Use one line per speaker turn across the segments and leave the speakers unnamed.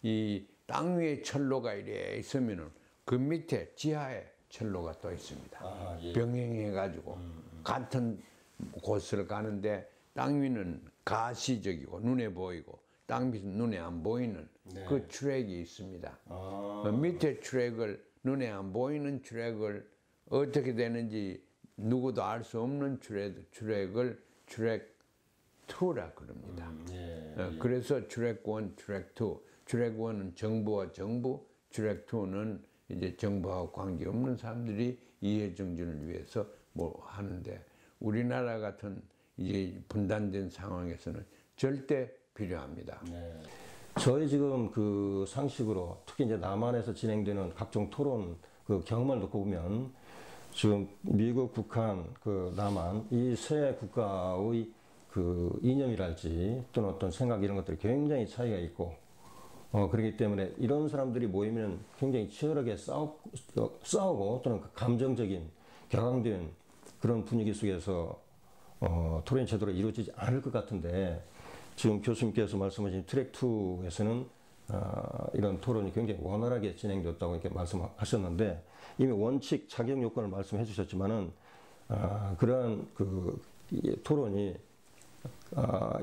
이 땅 위에 철로가 이래 있으면은 그 밑에 지하에 철로가 또 있습니다.
아, 예.
병행해가지고 같은 곳을 가는데 땅 위는 가시적이고 눈에 보이고 땅 밑은 눈에 안 보이는
네.
그 트랙이 있습니다.
아.
밑에 트랙을 눈에 안 보이는 트랙을 어떻게 되는지 누구도 알 수 없는 트랙을 트랙 2라 그럽니다.
예.
그래서 트랙 1, 트랙 2. 트랙 1은 정부와 정부, 트랙 2는 이제 정부하고 관계없는 사람들이 이해정진을 위해서 뭐 하는데 우리나라 같은 이제 분단된 상황에서는 절대 필요합니다.
네. 저희 지금 그 상식으로 특히 이제 남한에서 진행되는 각종 토론 그 경험을 놓고 보면 지금 미국, 북한, 그 남한 이 세 국가의 그 이념이랄지 또는 어떤 생각 이런 것들이 굉장히 차이가 있고 그렇기 때문에 이런 사람들이 모이면 굉장히 치열하게 싸우고 또는 감정적인 격앙된 그런 분위기 속에서 토론이 제대로 이루어지지 않을 것 같은데 지금 교수님께서 말씀하신 트랙 2에서는 이런 토론이 굉장히 원활하게 진행되었다고 이렇게 말씀하셨는데 이미 원칙 자격 요건을 말씀해 주셨지만은 그러한 그 토론이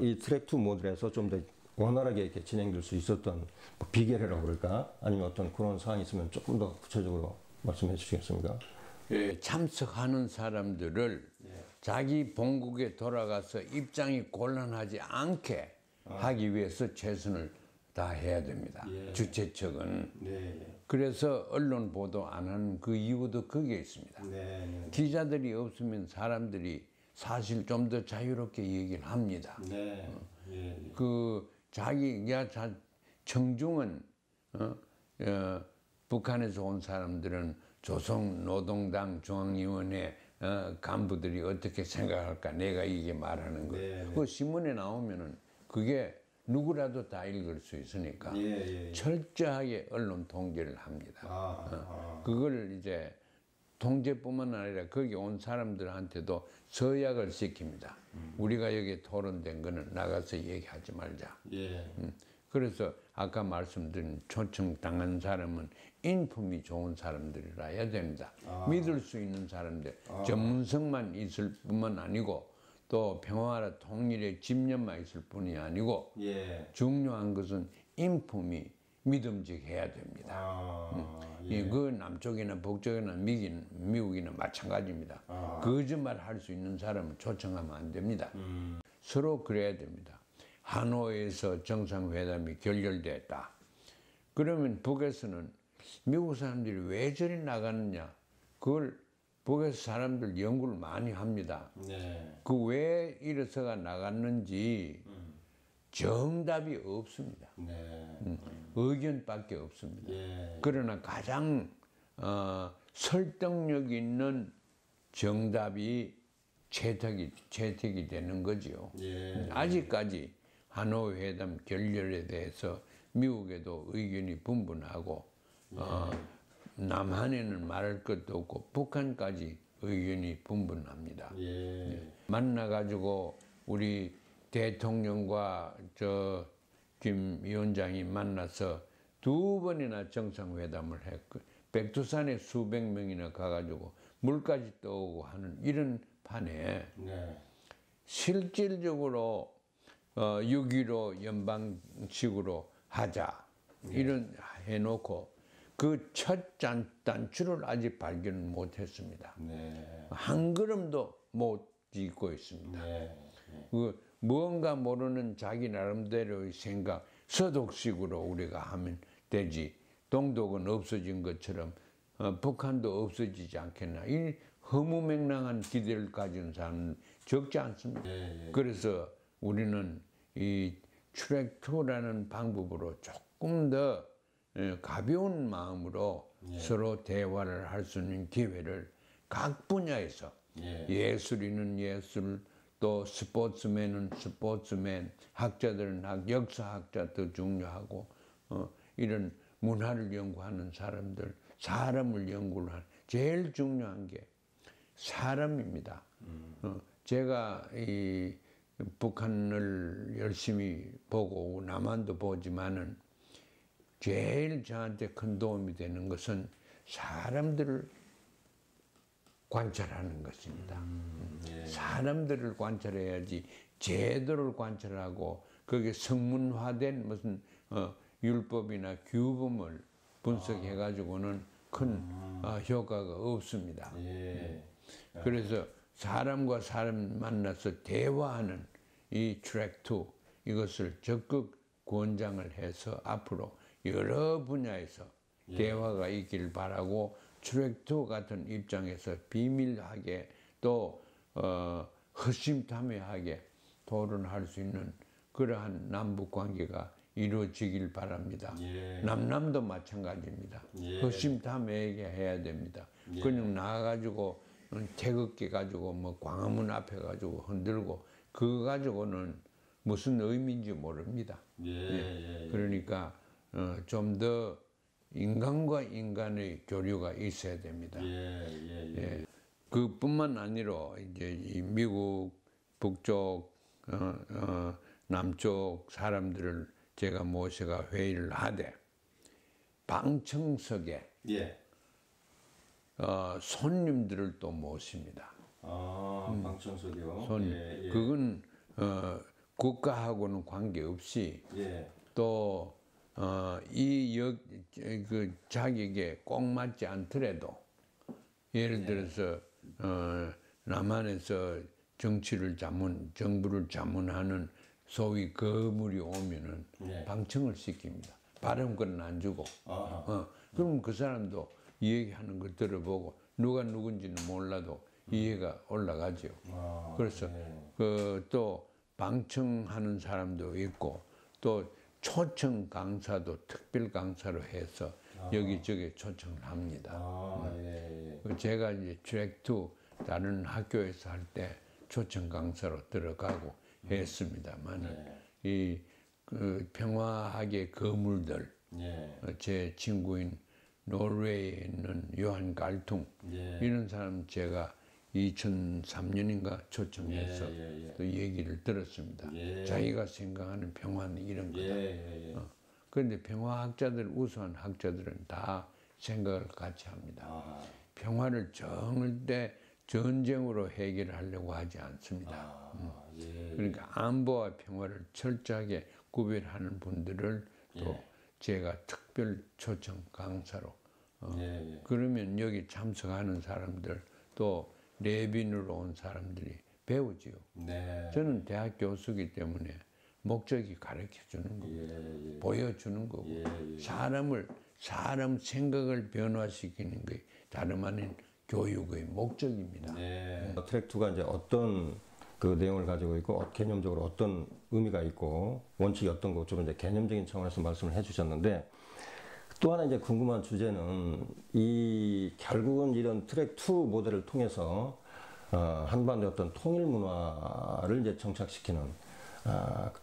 이 트랙 2 모델에서 좀 더 원활하게 이렇게 진행될 수 있었던 뭐 비결이라고 그럴까? 아니면 어떤 그런 사항이 있으면 조금 더 구체적으로 말씀해 주시겠습니까?
예, 참석하는 사람들을 자기 본국에 돌아가서 입장이 곤란하지 않게 하기 위해서 최선을 다해야 됩니다.
예.
주최 측은.
네.
그래서 언론 보도 안 하는 그 이유도 거기에 있습니다.
네.
기자들이 없으면 사람들이 사실 좀 더 자유롭게 얘기를 합니다.
네. 예.
그 청중은 북한에서 온 사람들은 조선노동당 중앙위원회 간부들이 어떻게 생각할까 내가 이게 말하는 거. 그 신문에 나오면은 그게 누구라도 다 읽을 수 있으니까 철저하게 언론 통제를 합니다. 그걸 이제 통제뿐만 아니라 거기 온 사람들한테도 서약을 시킵니다. 우리가 여기 토론된 거는 나가서 얘기하지 말자. 그래서 아까 말씀드린 초청당한 사람은 인품이 좋은 사람들이라 해야 됩니다. 믿을 수 있는 사람들, 전문성만 있을 뿐만 아니고 또 평화와 통일의 집념만 있을 뿐이 아니고 중요한 것은 인품이 믿음직해야 됩니다. 그 남쪽이나 북쪽이나 미국이나 마찬가지입니다. 거짓말 할 수 있는 사람은 초청하면 안 됩니다. 서로 그래야 됩니다. 하노이에서 정상회담이 결렬됐다. 그러면 북에서는 미국 사람들이 왜 저리 나가느냐. 그걸 북에서 사람들 연구를 많이 합니다. 그 왜 이래서가 나갔는지 정답이 없습니다. 의견밖에 없습니다. 그러나 가장 설득력 있는 정답이 채택이 되는 거죠. 아직까지 하노이 회담 결렬에 대해서 미국에도 의견이 분분하고 남한에는 말할 것도 없고 북한까지 의견이 분분합니다. 만나가지고 우리 대통령과 김 위원장이 만나서 2번이나 정상회담을 했고 백두산에 수백 명이나 가가지고 물까지 떠오고 하는 이런 판에 실질적으로 6.15 연방식으로 하자 이런 해놓고 그 첫 단추를 아직 발견 못했습니다. 한 걸음도 못 딛고 있습니다. 무언가 모르는 자기 나름대로의 생각, 서독식으로 우리가 하면 되지. 동독은 없어진 것처럼 북한도 없어지지 않겠나. 이 허무맹랑한 기대를 가진 사람은 적지 않습니다. 그래서 우리는 이 트랙2라는 방법으로 조금 더 가벼운 마음으로 서로 대화를 할 수 있는 기회를 각 분야에서 예술인은 예술, 또 스포츠맨은 스포츠맨, 학자들은 역사학자도 중요하고 이런 문화를 연구하는 사람들, 사람을 연구를 하는 제일 중요한 게 사람입니다. 제가 이 북한을 열심히 보고 남한도 보지만은 제일 저한테 큰 도움이 되는 것은 사람들을 관찰하는 것입니다.
예.
사람들을 관찰해야지 제도를 관찰하고 거기에 성문화된 무슨 율법이나 규범을 분석해 가지고는 큰 효과가 없습니다.
예.
그래서 사람과 사람 만나서 대화하는 이 트랙 2 이것을 적극 권장을 해서 앞으로 여러 분야에서 대화가 있길 바라고 트랙 2 같은 입장에서 비밀하게 또 허심탄회하게 토론할 수 있는 그러한 남북 관계가 이루어지길 바랍니다.
예.
남남도 마찬가지입니다.
예.
허심탄회하게 해야 됩니다. 그냥 나가가지고 태극기 가지고 뭐 광화문 앞에 가지고 흔들고 그거 가지고는 무슨 의미인지 모릅니다. 그러니까 좀 더 인간과 인간의 교류가 있어야 됩니다. 그뿐만 아니라 이제 이 미국 북쪽 남쪽 사람들을 제가 모셔가 회의를 하되 방청석에 손님들을 또 모십니다.
방청석이요.
그건 국가하고는 관계없이 또 그 자격에 꼭 맞지 않더라도 예를 들어서 남한에서 정부를 자문하는 소위 거물이 오면은 방청을 시킵니다. 발언권은 안 주고. 그럼 그 사람도 이야기하는 걸 들어보고 누가 누군지는 몰라도 이해가 올라가죠. 그래서 또 방청하는 사람도 있고 또 초청 강사도 특별 강사로 해서 여기저기 초청을 합니다. 제가 이제 트랙 2 다른 학교에서 할 때 초청 강사로 들어가고 했습니다만 그 평화학의 거물들 제 친구인 노르웨이에 있는 요한 갈퉁 이런 사람 제가 2003년인가 초청해서 또 얘기를 들었습니다. 자기가 생각하는 평화는 이런 거다. 그런데 평화학자들, 우수한 학자들은 다 생각을 같이 합니다. 평화를 절대 전쟁으로 해결하려고 하지 않습니다. 그러니까 안보와 평화를 철저하게 구별하는 분들을 또 제가 특별 초청 강사로 그러면 여기 참석하는 사람들 또 레빈으로 온 사람들이 배우지요. 저는 대학 교수이기 때문에 목적이 가르쳐 주는 거고 보여주는 거고 사람 생각을 변화시키는 게 다름 아닌 교육의 목적입니다.
트랙 2가 이제 어떤 그 내용을 가지고 있고 개념적으로 어떤 의미가 있고 원칙이 어떤 거 좀 이제 개념적인 차원에서 말씀을 해주셨는데 또 하나 이제 궁금한 주제는 이 결국은 이런 트랙 2 모델을 통해서 한반도의 어떤 통일 문화를 이제 정착시키는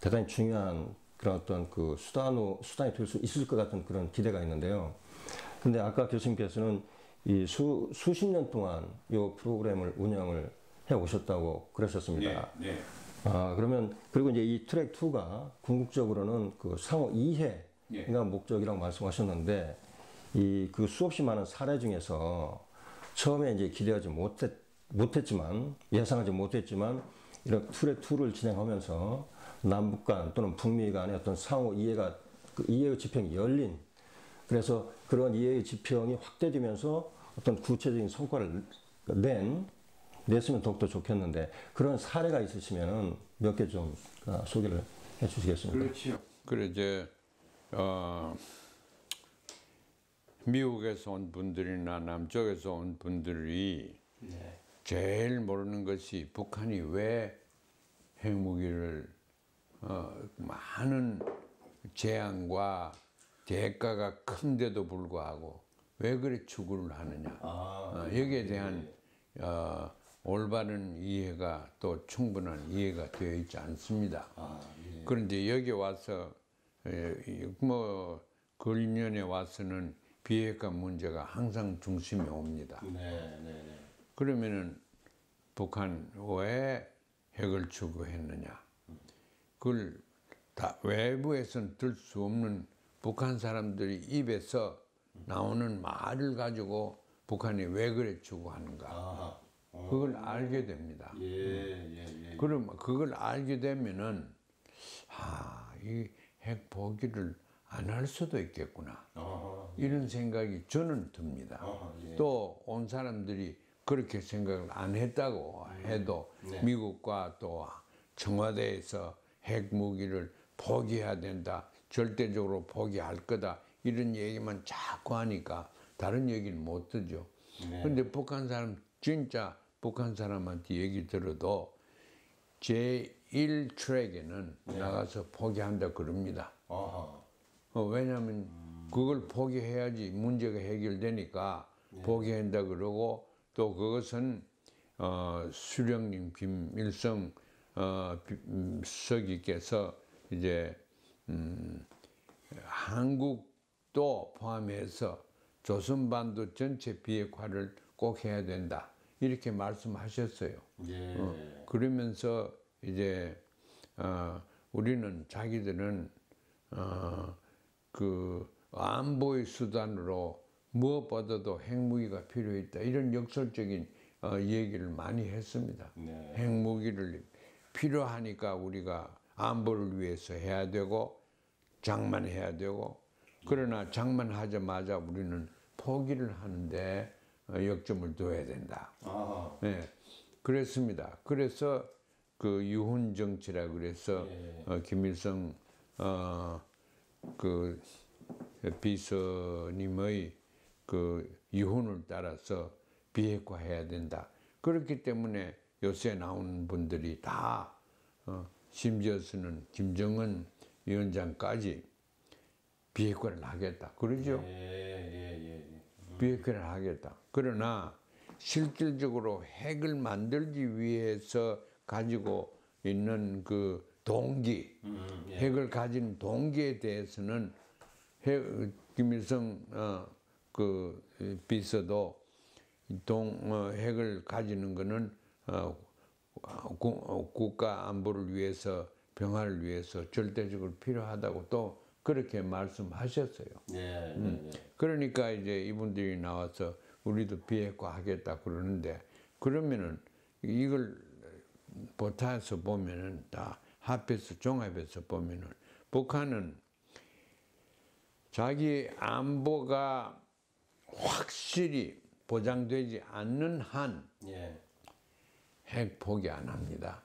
대단히 중요한 그런 어떤 그 수단이 될 수 있을 것 같은 그런 기대가 있는데요. 근데 아까 교수님께서는 이 수십 년 동안 이 프로그램을 운영을 해 오셨다고 그러셨습니다. 그러면 그리고 이제 이 트랙 2가 궁극적으로는 그 상호 이해가 목적이라고 말씀하셨는데 이 그 수없이 많은 사례 중에서 처음에 이제 기대하지 못했지만 예상하지 못했지만 이런 트랙 2를 진행하면서 남북 간 또는 북미 간의 어떤 상호 이해가 그 이해의 지평이 열린 그래서 그런 이해의 지평이 확대되면서 어떤 구체적인 성과를 냈으면 더욱더 좋겠는데 그런 사례가 있으시면 몇 개 좀 소개를 해 주시겠습니까?
그렇죠. 그래 이제 미국에서 온 분들이나 남쪽에서 온 분들이 제일 모르는 것이 북한이 왜 핵무기를 많은 재앙과 대가가 큰데도 불구하고 왜 그래 추구를 하느냐 여기에 대한 올바른 이해가 또 충분한 이해가 되어 있지 않습니다. 그런데 여기 와서 뭐 근년에 와서는 비핵화 문제가 항상 중심에 옵니다. 그러면은 북한 왜 핵을 추구했느냐? 그걸 다 외부에서는 들 수 없는 북한 사람들이 입에서 나오는 말을 가지고 북한이 왜 그래 추구하는가 그걸 알게 됩니다. 그럼 그걸 알게 되면은 이 핵 포기를 안 할 수도 있겠구나 이런 생각이 저는 듭니다. 또 온 사람들이 그렇게 생각을 안 했다고 해도 미국과 또 청와대에서 핵 무기를 포기해야 된다, 절대적으로 포기할 거다 이런 얘기만 자꾸 하니까 다른 얘기는 못 듣죠. 근데 북한 사람 진짜 북한 사람한테 얘기 들어도 제1트랙에는 나가서 포기한다 그럽니다. 왜냐하면 그걸 포기해야지 문제가 해결되니까 포기한다 그러고, 또 그것은 수령님 김일성 수석이께서 이제 한국도 포함해서 조선반도 전체 비핵화를 꼭 해야 된다 이렇게 말씀하셨어요. 그러면서 이제 우리는 자기들은 그 안보의 수단으로 무엇보다도 핵무기가 필요했다 이런 역설적인 얘기를 많이 했습니다. 핵무기를 필요하니까 우리가 안보를 위해서 해야 되고 장만해야 되고, 그러나 장만하자마자 우리는 포기를 하는데 역점을 둬야 된다. 네, 그랬습니다. 그래서 그 유훈 정치라 그래서 김일성 그 비서님의 그 유훈을 따라서 비핵화해야 된다. 그렇기 때문에 요새 나오는 분들이 다 심지어서는 김정은 위원장까지 비핵화를 하겠다 그러죠. 비핵화를 하겠다. 그러나 실질적으로 핵을 만들기 위해서 가지고 있는 그 동기, 핵을 가진 동기에 대해서는 김일성 그 비서도 핵을 가지는 것은 국가 안보를 위해서, 평화를 위해서 절대적으로 필요하다고 또 그렇게 말씀하셨어요. 그러니까 이제 이분들이 나와서 우리도 비핵화 하겠다 그러는데, 그러면은 이걸 보타에서 보면은 다 합해서 종합해서 보면은 북한은 자기 안보가 확실히 보장되지 않는 한 핵 포기 안 합니다.